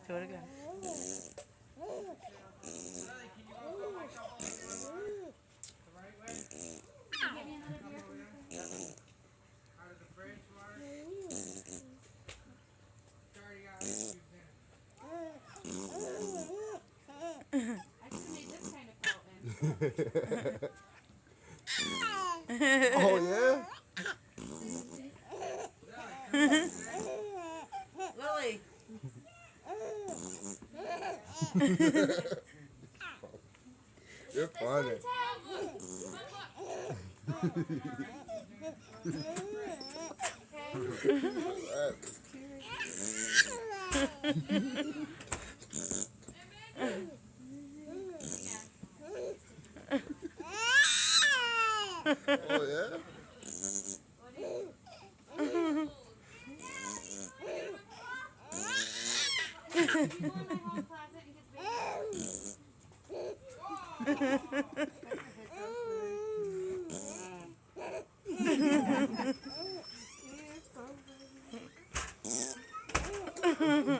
Do it again. Oh yeah? Lily. You're funny. Oh yeah? You're so funny.